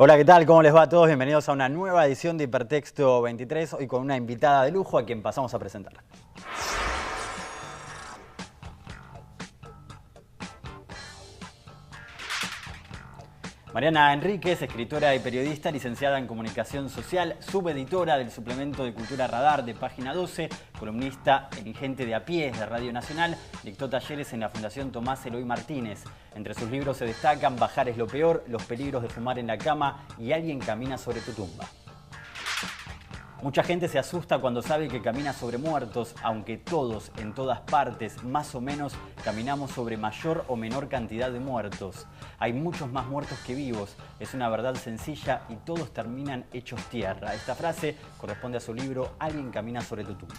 Hola, ¿qué tal? ¿Cómo les va a todos? Bienvenidos a una nueva edición de Hipertexto 23, hoy con una invitada de lujo a quien pasamos a presentar. Mariana Enríquez, escritora y periodista, licenciada en Comunicación Social, subeditora del suplemento de Cultura Radar de Página 12, columnista en Gente de a Pie de Radio Nacional, dictó talleres en la Fundación Tomás Eloy Martínez. Entre sus libros se destacan Bajar es lo peor, Los peligros de fumar en la cama y Alguien camina sobre tu tumba. Mucha gente se asusta cuando sabe que camina sobre muertos, aunque todos, en todas partes, más o menos, caminamos sobre mayor o menor cantidad de muertos. Hay muchos más muertos que vivos, es una verdad sencilla y todos terminan hechos tierra. Esta frase corresponde a su libro Alguien camina sobre tu tumba.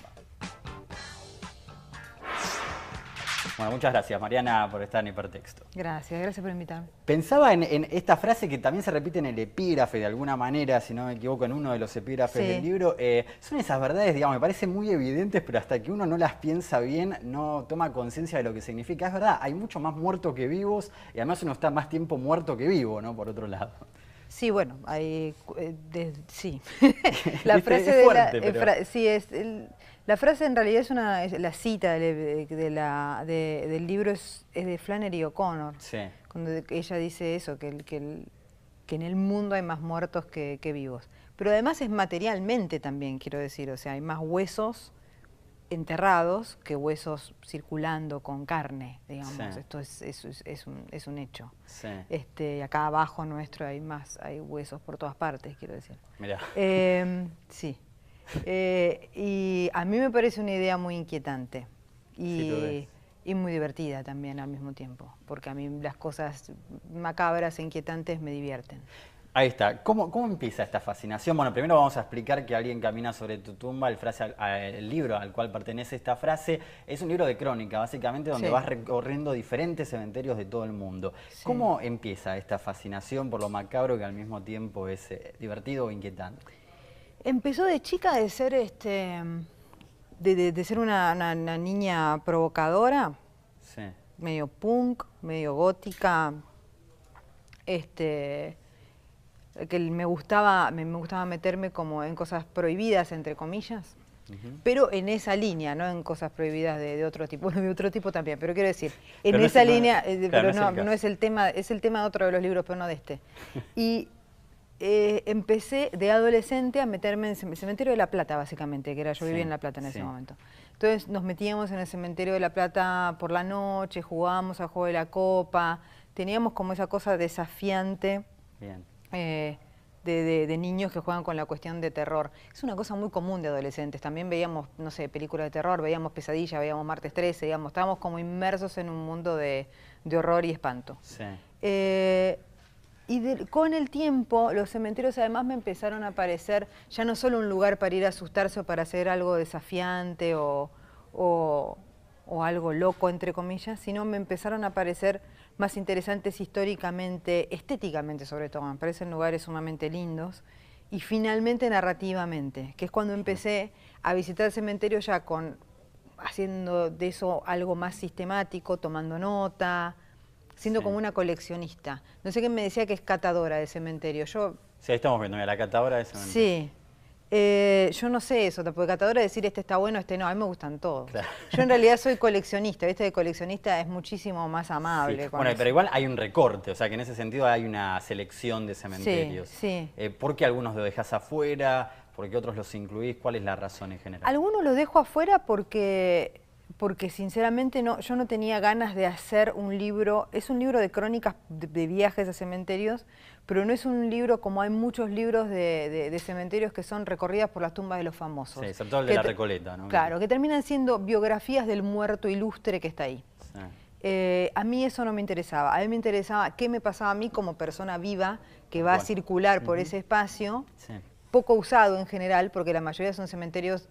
Bueno, muchas gracias, Mariana, por estar en Hipertexto. Gracias por invitarme. Pensaba en esta frase que también se repite en el epígrafe de alguna manera, si no me equivoco, en uno de los epígrafes del libro. Son esas verdades, digamos, me parecen muy evidentes, pero hasta que uno no las piensa bien, no toma conciencia de lo que significa. Es verdad, hay mucho más muertos que vivos y además uno está más tiempo muerto que vivo, ¿no? Por otro lado. Sí, bueno, hay, sí. La frase de fuerte, la frase en realidad es la cita del libro es de Flannery O'Connor. Sí. Cuando ella dice eso, que en el mundo hay más muertos que vivos. Pero además es materialmente también, quiero decir, o sea, hay más huesos enterrados que huesos circulando con carne, digamos. Sí. Esto es un hecho. Sí. Acá abajo nuestro hay huesos por todas partes, quiero decir. Mirá. Sí. Y a mí me parece una idea muy inquietante y muy divertida también al mismo tiempo, porque a mí las cosas macabras e inquietantes me divierten. Ahí está. ¿Cómo empieza esta fascinación? Bueno, primero vamos a explicar que Alguien camina sobre tu tumba, el libro al cual pertenece esta frase, es un libro de crónica, básicamente, donde vas recorriendo diferentes cementerios de todo el mundo. Sí. ¿Cómo empieza esta fascinación por lo macabro que al mismo tiempo es divertido o inquietante? Empezó de chica de ser, de ser una niña provocadora, sí, medio punk, medio gótica, que me gustaba meterme como en cosas prohibidas, entre comillas, pero en esa línea, no en cosas prohibidas de otro tipo, bueno, de otro tipo también, pero quiero decir, en pero esa línea, pero no es el tema, es el tema de otro de los libros, pero no de este. Y empecé de adolescente a meterme en el Cementerio de La Plata, básicamente, que era, yo vivía en La Plata en ese momento. Entonces nos metíamos en el Cementerio de La Plata por la noche, jugábamos al juego de la copa, teníamos como esa cosa desafiante. Bien. De niños que juegan con la cuestión de terror. Es una cosa muy común de adolescentes. También veíamos, no sé, películas de terror, veíamos Pesadilla, veíamos Martes 13, digamos, estábamos como inmersos en un mundo de horror y espanto. Sí. Con el tiempo, los cementerios además me empezaron a parecer ya no solo un lugar para ir a asustarse o para hacer algo desafiante o algo loco, entre comillas, sino me empezaron a parecer más interesantes históricamente, estéticamente sobre todo, me parecen lugares sumamente lindos, y finalmente narrativamente, que es cuando empecé a visitar el cementerio ya haciendo de eso algo más sistemático, tomando nota, siendo como una coleccionista. No sé quién me decía que es catadora de cementerio. Sí, ahí estamos viendo, la catadora de cementerio. Sí. Yo no sé eso, porque catadora decir este está bueno, este no, a mí me gustan todos. Claro. Yo en realidad soy coleccionista, ¿viste? De coleccionista es muchísimo más amable. Sí. Bueno, pero igual hay un recorte, o sea que en ese sentido hay una selección de cementerios. Sí, sí. ¿Por qué algunos los dejás afuera? ¿Por qué otros los incluís? ¿Cuál es la razón en general? Algunos los dejo afuera porque sinceramente yo no tenía ganas de hacer un libro. Es un libro de crónicas de viajes a cementerios, pero no es un libro como hay muchos libros de cementerios que son recorridas por las tumbas de los famosos. Sí, sobre todo el de La Recoleta, ¿no? Claro, que terminan siendo biografías del muerto ilustre que está ahí. Sí. A mí eso no me interesaba. A mí me interesaba qué me pasaba a mí como persona viva que va a circular por ese espacio. Sí. Poco usado en general, porque la mayoría son cementerios,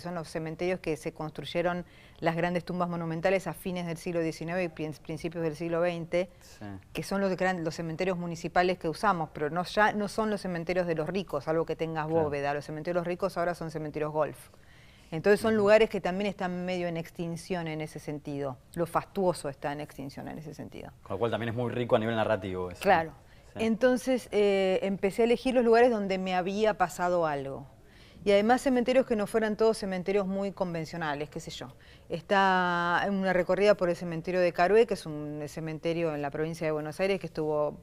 son los cementerios que se construyeron las grandes tumbas monumentales a fines del siglo XIX y principios del siglo XX, sí, que son los cementerios municipales que usamos, pero ya no son los cementerios de los ricos, algo que tengas bóveda. Los cementerios ricos ahora son cementerios golf. Entonces son lugares que también están medio en extinción en ese sentido. Lo fastuoso está en extinción en ese sentido. Con lo cual también es muy rico a nivel narrativo eso. Claro. Sí. Entonces empecé a elegir los lugares donde me había pasado algo. Y además cementerios que no fueran todos cementerios muy convencionales, qué sé yo. Está una recorrida por el cementerio de Carué, que es un cementerio en la provincia de Buenos Aires que estuvo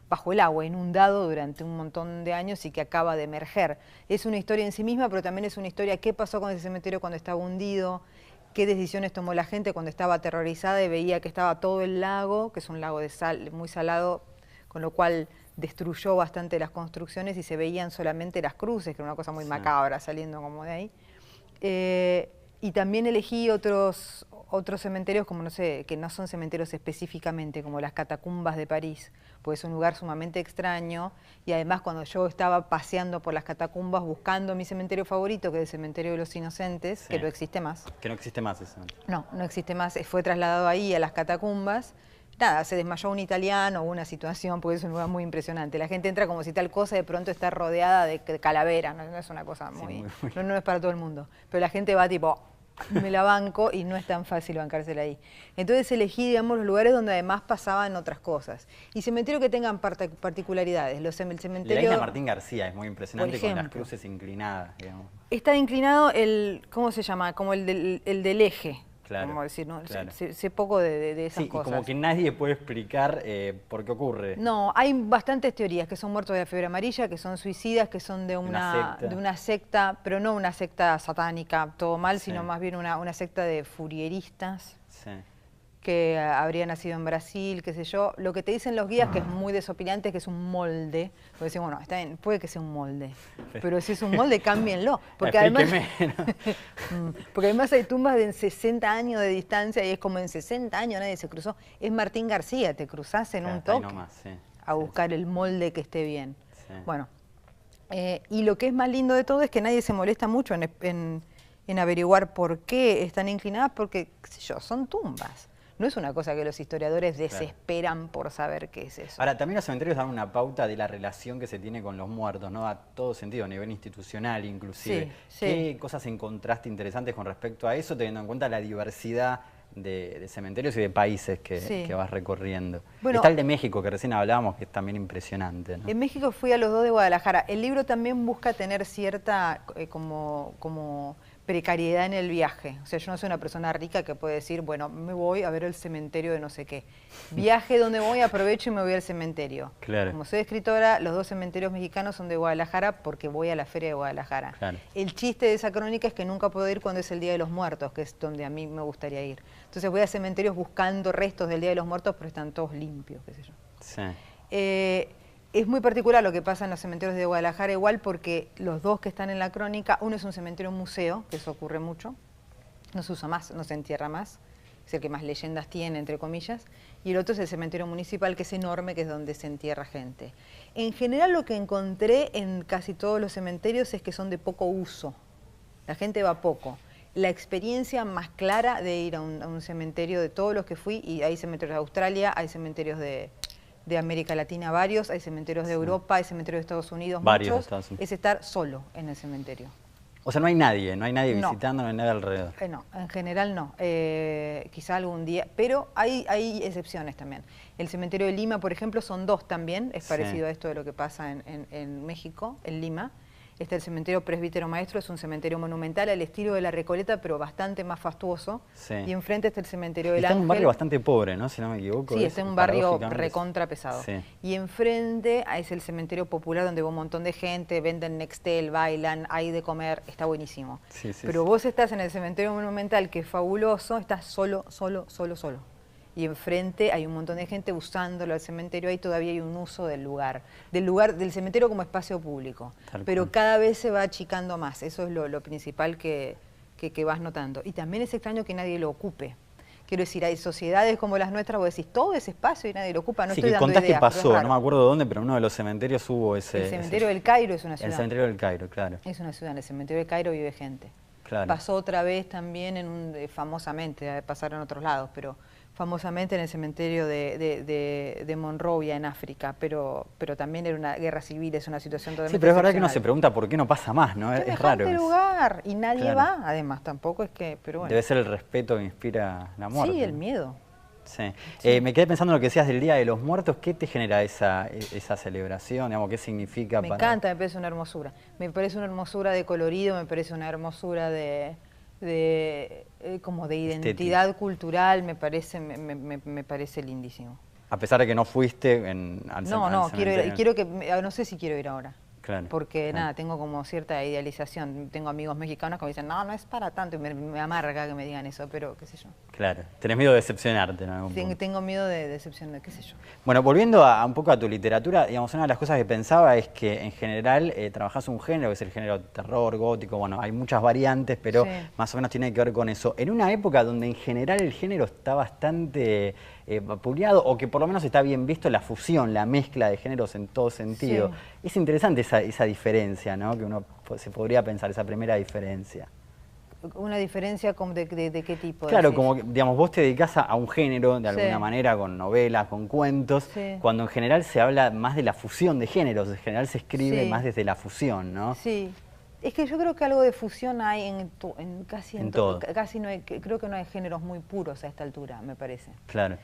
bajo el agua, inundado durante un montón de años y que acaba de emerger. Es una historia en sí misma, pero también es una historia qué pasó con ese cementerio cuando estaba hundido, qué decisiones tomó la gente cuando estaba aterrorizada y veía que estaba todo el lago, que es un lago de sal muy salado, con lo cual destruyó bastante las construcciones y se veían solamente las cruces, que era una cosa muy macabra saliendo como de ahí. Y también elegí otros cementerios, como no sé, que no son cementerios específicamente, como las catacumbas de París, porque es un lugar sumamente extraño. Y además cuando yo estaba paseando por las catacumbas buscando mi cementerio favorito, que es el cementerio de los Inocentes, que no existe más. Que no existe más ese cementerio. No, no existe más, fue trasladado ahí a las catacumbas. Nada, se desmayó un italiano, hubo una situación, porque es un lugar muy impresionante. La gente entra como si tal cosa de pronto está rodeada de calaveras, no es una cosa muy... No es para todo el mundo. Pero la gente va tipo, me la banco y no es tan fácil bancársela ahí. Entonces elegí, digamos, los lugares donde además pasaban otras cosas. Y cementerios que tengan particularidades. El cementerio... La isla Martín García es muy impresionante con las cruces inclinadas, digamos. Está inclinado ¿cómo se llama? Como el del eje. Claro, como decir, ¿no? Claro. Sé poco de esas cosas. Y como que nadie puede explicar por qué ocurre. No, hay bastantes teorías, que son muertos de la fiebre amarilla, que son suicidas, que son de una secta, pero no una secta satánica, todo mal, sino más bien una secta de furieristas. Sí. Que habría nacido en Brasil, qué sé yo. Lo que te dicen los guías, que es muy desopilante, es que es un molde. Porque decimos, bueno, está bien, puede que sea un molde, pero si es un molde, cámbienlo. Porque además hay tumbas de 60 años de distancia y es como en 60 años nadie se cruzó. Es Martín García, te cruzás en un toque a buscar el molde que esté bien. Sí. Bueno, y lo que es más lindo de todo es que nadie se molesta mucho en averiguar por qué están inclinadas, porque, qué sé yo, son tumbas. No es una cosa que los historiadores desesperan por saber qué es eso. Ahora, también los cementerios dan una pauta de la relación que se tiene con los muertos, ¿no? A todo sentido, a nivel institucional inclusive. ¿Qué cosas encontraste interesantes con respecto a eso, teniendo en cuenta la diversidad de cementerios y de países que vas recorriendo? Bueno, está el de México, que recién hablábamos, que es también impresionante, ¿no? En México fui a los dos de Guadalajara. El libro también busca tener cierta como precariedad en el viaje. O sea, yo no soy una persona rica que puede decir, bueno, me voy a ver el cementerio de no sé qué. Viaje donde voy, aprovecho y me voy al cementerio. Claro. Como soy escritora, los dos cementerios mexicanos son de Guadalajara porque voy a la Feria de Guadalajara. Claro. El chiste de esa crónica es que nunca puedo ir cuando es el Día de los Muertos, que es donde a mí me gustaría ir. Entonces voy a cementerios buscando restos del Día de los Muertos, pero están todos limpios, qué sé yo. Sí. Es muy particular lo que pasa en los cementerios de Guadalajara igual, porque los dos que están en la crónica, uno es un cementerio museo, que eso ocurre mucho, no se usa más, no se entierra más, es el que más leyendas tiene, entre comillas, y el otro es el cementerio municipal, que es enorme, que es donde se entierra gente. En general lo que encontré en casi todos los cementerios es que son de poco uso, la gente va poco. La experiencia más clara de ir a un cementerio, de todos los que fui, y hay cementerios de Australia, hay cementerios de América Latina varios, hay cementerios de Europa, hay cementerios de Estados Unidos, muchos, es estar solo en el cementerio. O sea, no hay nadie visitando, no hay nadie alrededor. No, en general no, quizá algún día, pero hay excepciones también. El cementerio de Lima, por ejemplo, son dos también, es parecido a esto de lo que pasa en México, en Lima. Está el cementerio Presbítero Maestro, es un cementerio monumental al estilo de La Recoleta, pero bastante más fastuoso. Sí. Y enfrente está el cementerio del Ángel. Está en un barrio bastante pobre, ¿no? Si no me equivoco. Sí, está en un barrio recontra pesado. Sí. Y enfrente es el cementerio popular donde va un montón de gente, venden Nextel, bailan, hay de comer, está buenísimo. Sí, pero vos estás en el cementerio monumental, que es fabuloso, estás solo. Y enfrente hay un montón de gente usándolo al cementerio, ahí todavía hay un uso del cementerio como espacio público. Pero cada vez se va achicando más, eso es lo principal que vas notando. Y también es extraño que nadie lo ocupe. Quiero decir, hay sociedades como las nuestras, vos decís, todo ese espacio y nadie lo ocupa, no estoy dando ideas. Sí, contás qué pasó, no me acuerdo dónde, pero en uno de los cementerios hubo ese... El cementerio del Cairo es una ciudad. El cementerio del Cairo, claro. Es una ciudad, en el cementerio del Cairo vive gente. Claro. Pasó otra vez también, famosamente, pasaron en otros lados, pero famosamente en el cementerio de Monrovia, en África, pero también era una guerra civil, es una situación totalmente Sí, pero es verdad que uno excepcional. se pregunta por qué no pasa más, ¿no? Es raro. Lugar, y nadie Claro. va, además, tampoco es que, pero bueno. Debe ser el respeto que inspira la muerte. Sí, el miedo. Sí. Sí. Me quedé pensando en lo que decías del Día de los Muertos. ¿Qué te genera esa celebración? Digamos, ¿qué significa Me para...? encanta, me parece una hermosura. Me parece una hermosura de colorido, me parece una hermosura como de identidad cultural, me parece lindísimo. A pesar de que no fuiste al No, cementerio. no sé si quiero ir ahora. Claro, Porque claro. nada, tengo como cierta idealización. Tengo amigos mexicanos que me dicen, no es para tanto, y me amarga que me digan eso, pero qué sé yo. Claro, tenés miedo de decepcionarte en algún punto. Tengo miedo de decepcionar, qué sé yo. Bueno, volviendo un poco a tu literatura, digamos, una de las cosas que pensaba es que en general trabajás un género, que es el género terror, gótico, bueno, hay muchas variantes, pero Sí. más o menos tiene que ver con eso. En una época donde en general el género está bastante vapuleado, o que por lo menos está bien visto la fusión, la mezcla de géneros en todo sentido. Sí. Es interesante esa diferencia, ¿no? Que uno se podría pensar, esa primera diferencia. ¿Una diferencia de qué tipo? Claro, decís? como que, digamos, vos te dedicás a un género de alguna Sí. manera, con novelas, con cuentos, Sí. cuando en general se habla más de la fusión de géneros, en general se escribe Sí. más desde la fusión, ¿no? Sí. Es que yo creo que algo de fusión hay casi En todo. casi no hay, creo que no hay géneros muy puros a esta altura, me parece. Claro.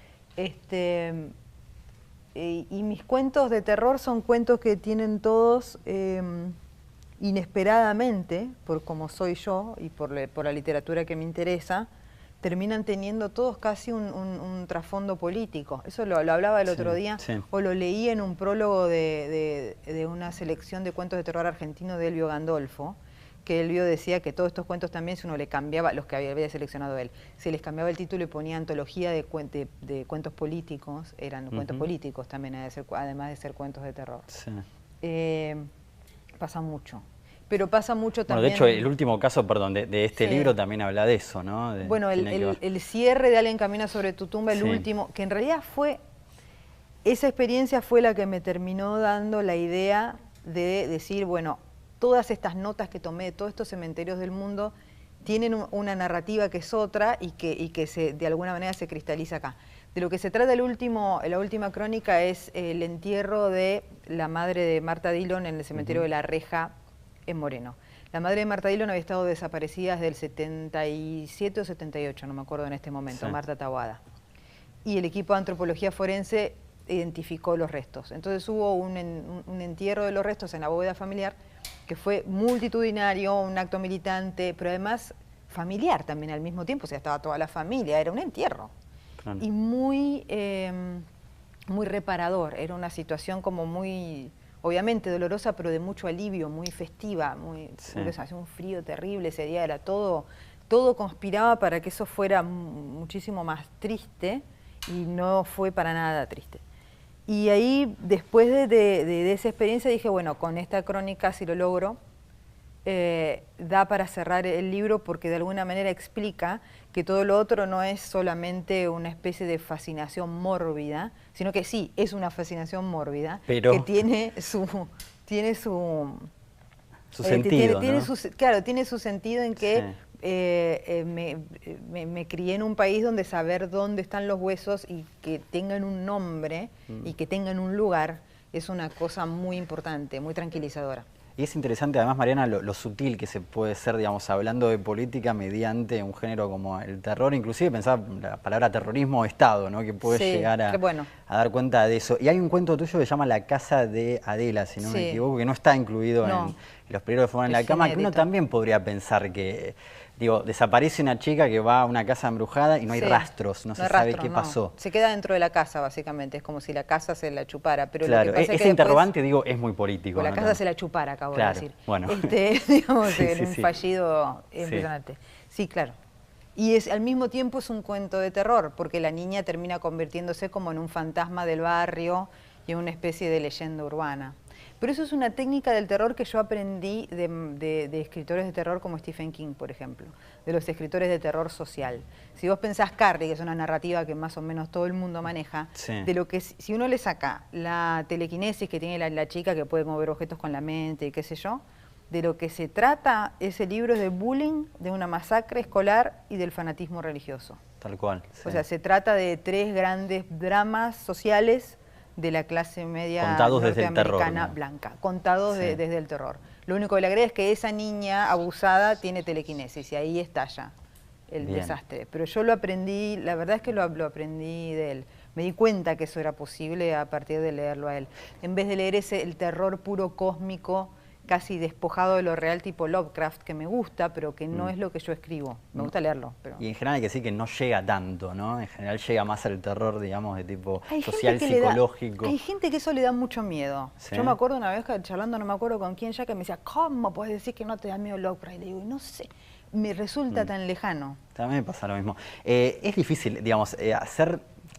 Y mis cuentos de terror son cuentos que tienen todos inesperadamente, por como soy yo y por la literatura que me interesa, terminan teniendo todos casi un trasfondo político. Eso lo hablaba el otro día, sí. o lo leí en un prólogo de una selección de cuentos de terror argentino de Elvio Gandolfo, que Elvio decía que todos estos cuentos también, si uno le cambiaba, los que había seleccionado él, se les cambiaba el título y ponía antología de cuentos políticos, eran cuentos políticos también, además de ser cuentos de terror. Sí. Pasa mucho. Pero pasa mucho también... Bueno, de hecho, el último caso, perdón, de este Sí. libro también habla de eso, ¿no? Bueno, el cierre de Alguien camina sobre tu tumba, el Sí. último, que en realidad esa experiencia fue la que me terminó dando la idea de decir, bueno, todas estas notas que tomé de todos estos cementerios del mundo tienen una narrativa que es otra y que de alguna manera se cristaliza acá. De lo que se trata la última crónica es el entierro de la madre de Marta Dillon en el cementerio de La Reja, en Moreno. La madre de Marta Dillon había estado desaparecida desde el 77 o 78, no me acuerdo en este momento, Sí. Marta Taboada. Y el equipo de antropología forense identificó los restos. Entonces hubo un entierro de los restos en la bóveda familiar que fue multitudinario, un acto militante, pero además familiar también al mismo tiempo, o sea, estaba toda la familia, era un entierro. Claro. Y muy reparador, era una situación como muy, obviamente dolorosa, pero de mucho alivio, muy festiva, hacía un frío terrible ese día, era todo conspiraba para que eso fuera muchísimo más triste y no fue para nada triste. Y ahí, después de esa experiencia, dije, bueno, con esta crónica, si lo logro, da para cerrar el libro porque de alguna manera explica que todo lo otro no es solamente una especie de fascinación mórbida, sino que sí, es una fascinación mórbida, pero... que tiene su sentido, ¿no? Claro, tiene su sentido en que sí. me crié en un país donde saber dónde están los huesos y que tengan un nombre y que tengan un lugar es una cosa muy importante, muy tranquilizadora. Y es interesante además, Mariana, lo sutil que se puede ser, digamos, hablando de política mediante un género como el terror, inclusive pensaba la palabra terrorismo o Estado, ¿no? Que puede llegar a dar cuenta de eso. Y hay un cuento tuyo que se llama La casa de Adela, si no me equivoco, que no está incluido en Los peligros que fueron en la cama, que uno también podría pensar que... Digo, desaparece una chica que va a una casa embrujada y no hay rastros, no se sabe qué pasó. Se queda dentro de la casa, básicamente, es como si la casa se la chupara. Pero claro, lo que pasa ese interrogante, digo, es muy político. La casa se la chupara, acabo de decir. Bueno. Digamos, en un fallido impresionante. Sí, claro. Y al mismo tiempo es un cuento de terror, porque la niña termina convirtiéndose como en un fantasma del barrio y en una especie de leyenda urbana. Pero eso es una técnica del terror que yo aprendí de escritores de terror como Stephen King, por ejemplo, de los escritores de terror social. Si vos pensás Carrie, que es una narrativa que más o menos todo el mundo maneja, de lo que si uno le saca la telequinesis que tiene la chica que puede mover objetos con la mente y qué sé yo, de lo que se trata ese libro es de bullying, de una masacre escolar y del fanatismo religioso. Tal cual. Sí. O sea, se trata de 3 grandes dramas sociales de la clase media contados desde el terror, norteamericana blanca, contados desde el terror. Lo único que le agrega es que esa niña abusada tiene telequinesis y ahí estalla el desastre. Pero yo lo aprendí, la verdad es que lo aprendí de él. Me di cuenta que eso era posible a partir de leerlo a él. En vez de leer el terror puro cósmico, casi despojado de lo real, tipo Lovecraft, que me gusta, pero que no es lo que yo escribo. Me gusta leerlo. Pero... Y en general hay que decir que no llega tanto, ¿no? En general llega más al terror, digamos, de tipo social, psicológico. Hay gente que eso le da mucho miedo. ¿Sí? Yo me acuerdo una vez charlando, no me acuerdo con quién ya, que me decía, ¿cómo puedes decir que no te da miedo Lovecraft? Y le digo, no sé, me resulta tan lejano. También me pasa lo mismo. Es difícil, digamos,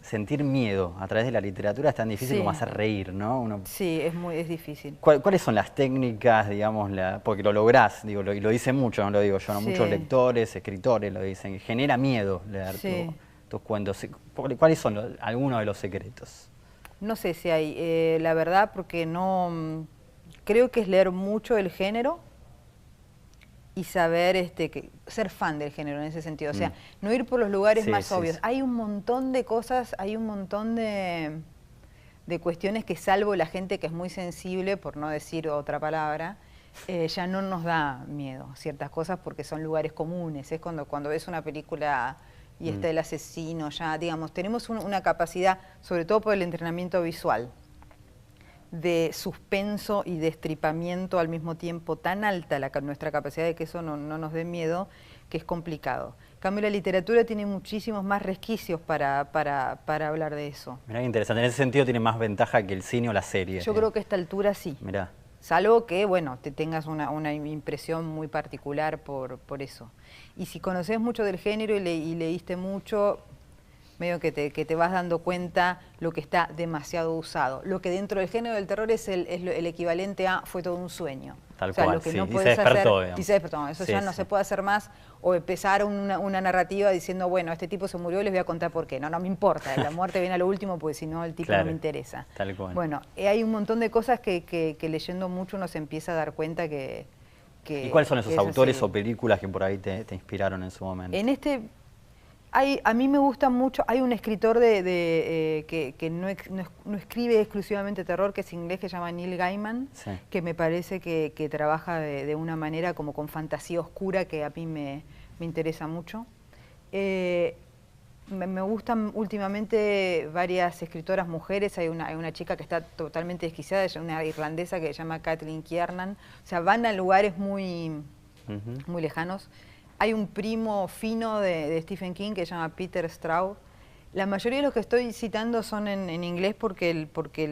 sentir miedo a través de la literatura es tan difícil como hacer reír, ¿no? Sí, es difícil. ¿Cuáles son las técnicas, digamos, porque lo lográs, digo, y lo dice mucho, no lo digo yo, ¿no? Muchos lectores, escritores lo dicen, genera miedo leer tus cuentos. ¿Cuáles son algunos de los secretos? No sé si hay, la verdad, porque no, creo que es leer mucho el género y saber, ser fan del género en ese sentido, o sea, no ir por los lugares más obvios. Hay un montón de cosas, hay un montón de cuestiones que, salvo la gente que es muy sensible, por no decir otra palabra, ya no nos da miedo ciertas cosas porque son lugares comunes. Es cuando ves una película y está el asesino, ya, digamos, tenemos una capacidad, sobre todo por el entrenamiento visual, de suspenso y destripamiento al mismo tiempo tan alta nuestra capacidad de que eso no nos dé miedo, que es complicado. En cambio, la literatura tiene muchísimos más resquicios para hablar de eso. Mirá qué interesante. En ese sentido tiene más ventaja que el cine o la serie. Yo creo que a esta altura sí. Mirá. Salvo que, bueno, te tengas una impresión muy particular por eso. Y si conoces mucho del género y leíste mucho, medio que te vas dando cuenta lo que está demasiado usado. Lo que dentro del género del terror es el equivalente a fue todo un sueño. Tal cual, lo que no y puedes se despertó, hacer, y se despertó. Eso ya no se puede hacer más, o empezar una narrativa diciendo, bueno, este tipo se murió y les voy a contar por qué. No me importa, la muerte viene a lo último, porque si no el tipo no me interesa. Tal cual. Bueno, hay un montón de cosas que leyendo mucho uno se empieza a dar cuenta que ¿Y cuáles son esos autores o películas que por ahí te inspiraron en su momento? A mí me gusta mucho, hay un escritor que no escribe exclusivamente terror, que es inglés, que se llama Neil Gaiman, que me parece que trabaja de una manera como con fantasía oscura que a mí me interesa mucho. Me gustan últimamente varias escritoras mujeres, hay una chica que está totalmente desquiciada, es una irlandesa que se llama Kathleen Kiernan, o sea, van a lugares muy lejanos. Hay un primo fino de Stephen King que se llama Peter Straub. La mayoría de los que estoy citando son en inglés porque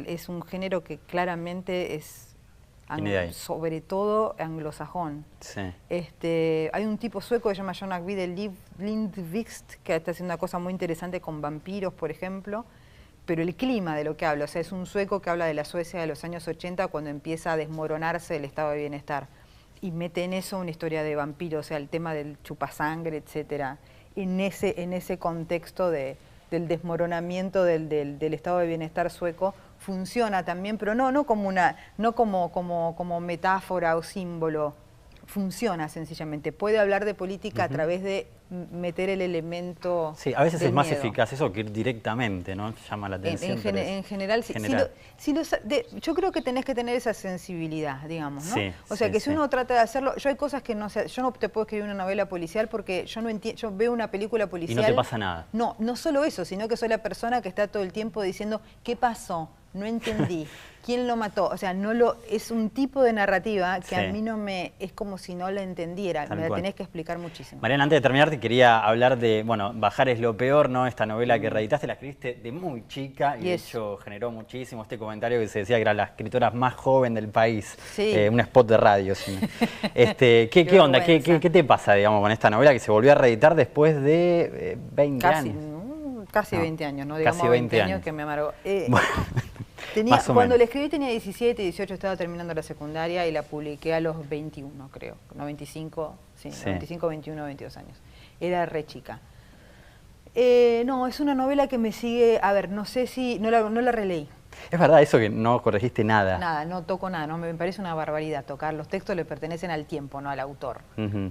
es un género que claramente es sobre todo anglosajón. Sí. Hay un tipo sueco que se llama John Ajvide Lindqvist que está haciendo una cosa muy interesante con vampiros, por ejemplo, pero el clima de lo que habla, o sea, es un sueco que habla de la Suecia de los años 80 cuando empieza a desmoronarse el estado de bienestar. Y mete en eso una historia de vampiros, o sea, el tema del chupasangre, etcétera, en ese contexto del desmoronamiento del estado de bienestar sueco, funciona también, pero no como metáfora o símbolo, funciona sencillamente. Puede hablar de política a través de meter el elemento. Sí, a veces es más miedo. eficaz eso que ir directamente, ¿no? Llama la atención. En general, yo creo que tenés que tener esa sensibilidad, digamos, ¿no? Sí, o sea, que si uno trata de hacerlo, yo hay cosas que no sé, yo no te puedo escribir una novela policial porque yo no entiendo, yo veo una película policial. Y no te pasa nada. No solo eso, sino que soy la persona que está todo el tiempo diciendo, ¿qué pasó? No entendí. ¿Quién lo mató? O sea, es un tipo de narrativa que a mí es como si no la entendiera. Me la tenés que explicar muchísimo. Mariana, antes de terminar, te quería hablar de, Bajar es lo peor, ¿no? Esta novela que reeditaste, la escribiste de muy chica y de hecho generó muchísimo este comentario que se decía que era la escritora más joven del país. Sí. Un spot de radio. ¿Sí? ¿Qué onda? ¿Qué te pasa, digamos, con esta novela que se volvió a reeditar después de 20 años? Casi 20 años, ¿no? Digamos casi 20 años que me amargó. Bueno, cuando la escribí tenía 17, 18, estaba terminando la secundaria y la publiqué a los 21, creo. No, 25, sí. 25, 21, 22 años. Era re chica. No, es una novela que me sigue, a ver, no sé si, no la releí. Es verdad eso que no corregiste nada. Nada, no toco nada, no me parece una barbaridad tocar. Los textos le pertenecen al tiempo, no al autor.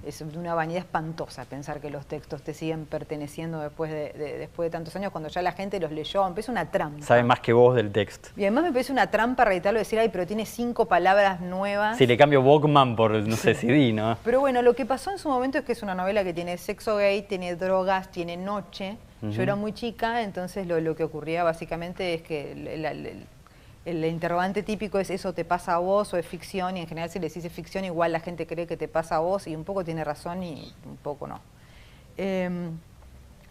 Es una vanidad espantosa pensar que los textos te siguen perteneciendo después de tantos años, cuando ya la gente los leyó. Me parece una trampa. Sabe más que vos del texto. Y además me parece una trampa reeditarlo y decir, ay, pero tiene 5 palabras nuevas. Si le cambio Walkman por, no sé, CD, ¿no? Pero bueno, lo que pasó en su momento es que es una novela que tiene sexo gay, tiene drogas, tiene noche. Yo era muy chica, entonces lo que ocurría básicamente es que el interrogante típico es ¿eso te pasa a vos o es ficción? Y en general si le decís ficción igual la gente cree que te pasa a vos y un poco tiene razón y un poco no.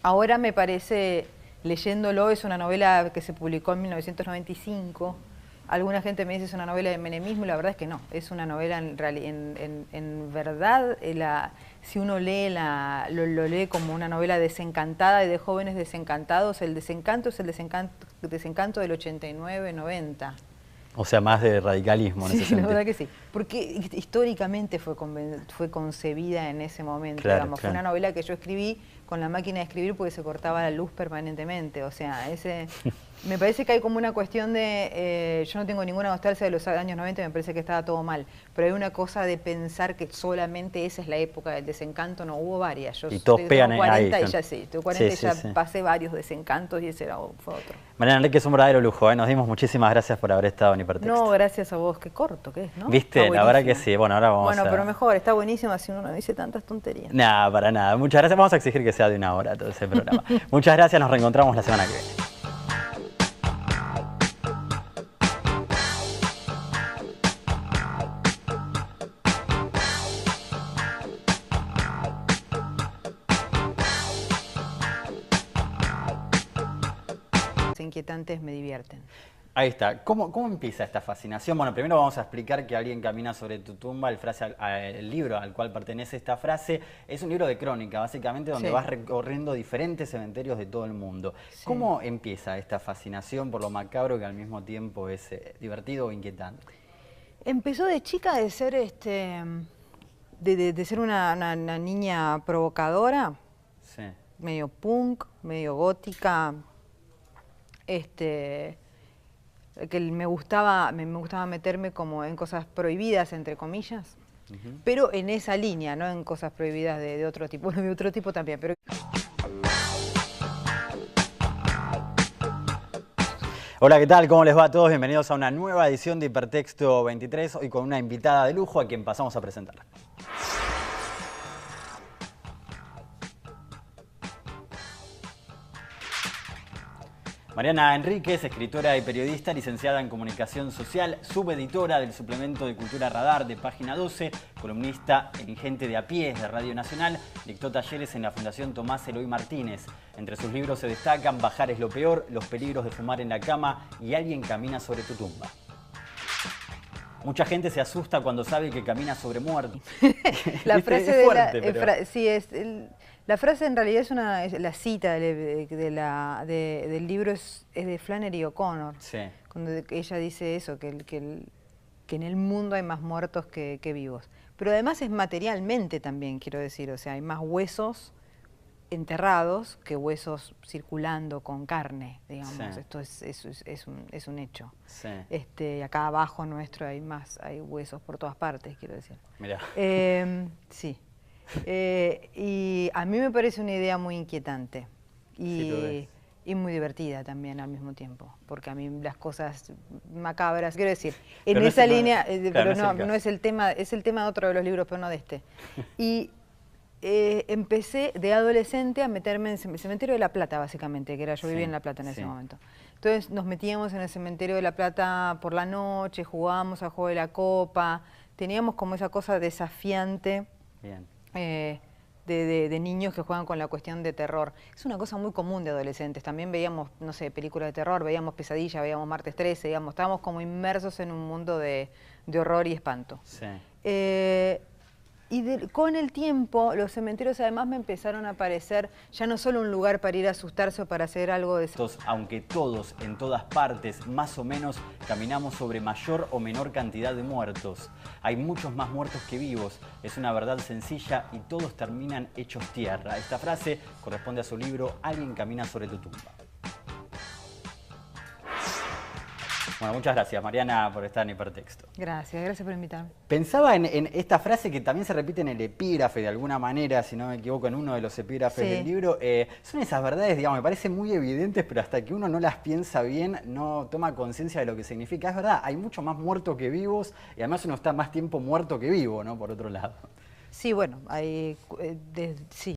Ahora me parece, leyéndolo, es una novela que se publicó en 1995. Alguna gente me dice es una novela de menemismo y la verdad es que no. Es una novela en verdad, si uno lee lo lee como una novela desencantada y de jóvenes desencantados. El desencanto es el desencanto del 89-90. O sea, más de radicalismo en ese sentido. La verdad que sí. Porque históricamente fue concebida en ese momento. Claro, Digamos. Fue una novela que yo escribí con la máquina de escribir porque se cortaba la luz permanentemente. O sea, me parece que hay como una cuestión de... yo no tengo ninguna nostalgia de los años 90, me parece que estaba todo mal. Pero hay una cosa de pensar que solamente esa es la época del desencanto. No, hubo varias. Yo y todos pegan 40 ahí. Y ya sí, tengo 40 y ya pasé varios desencantos y ese fue otro. Mariana Enríquez, es un verdadero lujo, ¿eh? Nos dimos muchísimas gracias por haber estado en Hipertexto. No, gracias a vos. Qué corto que es, ¿no? ¿Viste? La verdad que sí. Bueno, ahora vamos Bueno, pero mejor, está buenísimo así uno no dice tantas tonterías. Nada, para nada. Muchas gracias. Vamos a exigir que sea de 1 hora todo ese programa. Muchas gracias, nos reencontramos la semana que viene. Inquietantes me divierten. Ahí está. ¿Cómo empieza esta fascinación? Bueno, primero vamos a explicar que alguien camina sobre tu tumba. El libro al cual pertenece esta frase es un libro de crónica, básicamente, donde vas recorriendo diferentes cementerios de todo el mundo. Sí. ¿Cómo empieza esta fascinación por lo macabro que al mismo tiempo es divertido o inquietante? Empezó de chica de ser, de ser una niña provocadora, sí, medio punk, medio gótica, que me gustaba meterme como en cosas prohibidas, entre comillas, pero en esa línea, no en cosas prohibidas de otro tipo, de otro tipo también. Pero... Hola, ¿qué tal? ¿Cómo les va a todos? Bienvenidos a una nueva edición de Hipertexto 23, hoy con una invitada de lujo a quien pasamos a presentar. Mariana Enríquez, escritora y periodista, licenciada en Comunicación Social, subeditora del suplemento de Cultura Radar de Página 12, columnista en Gente de a Pie de Radio Nacional, dictó talleres en la Fundación Tomás Eloy Martínez. Entre sus libros se destacan Bajar es lo peor, Los peligros de fumar en la cama y Alguien camina sobre tu tumba. Mucha gente se asusta cuando sabe que camina sobre muertos. La frase de fuerte, pero... sí, la frase en realidad la cita del libro es de Flannery O'Connor. Sí. Cuando ella dice eso, que en el mundo hay más muertos que vivos. Pero además es materialmente también, quiero decir, o sea, hay más huesos enterrados que huesos circulando con carne, digamos. Sí. Esto es un hecho. Sí. Acá abajo nuestro hay huesos por todas partes, quiero decir. Mirá. Sí. Y a mí me parece una idea muy inquietante y muy divertida también al mismo tiempo, porque a mí las cosas macabras, quiero decir, en esa línea, pero no es el tema, es el tema de otro de los libros, pero no de este. Y empecé de adolescente a meterme en el cementerio de La Plata, básicamente, que era yo vivía en La Plata en ese momento. Entonces nos metíamos en el cementerio de La Plata por la noche, jugábamos al juego de la copa, teníamos como esa cosa desafiante. Bien. De niños que juegan con la cuestión de terror. Es una cosa muy común de adolescentes. También veíamos, no sé, películas de terror, veíamos Pesadilla, veíamos Martes 13, estábamos como inmersos en un mundo de horror y espanto. Sí. Con el tiempo, los cementerios además me empezaron a parecer ya no solo un lugar para ir a asustarse o para hacer algo de... Aunque todos, en todas partes, más o menos, caminamos sobre mayor o menor cantidad de muertos. Hay muchos más muertos que vivos. Es una verdad sencilla y todos terminan hechos tierra. Esta frase corresponde a su libro Alguien camina sobre tu tumba. Bueno, muchas gracias, Mariana, por estar en Hipertexto. Gracias por invitarme. Pensaba en esta frase que también se repite en el epígrafe de alguna manera, si no me equivoco, en uno de los epígrafes del libro. Son esas verdades, digamos, me parecen muy evidentes, pero hasta que uno no las piensa bien, no toma conciencia de lo que significa. Es verdad, hay mucho más muertos que vivos y además uno está más tiempo muerto que vivo, ¿no? Por otro lado. Sí, bueno, sí.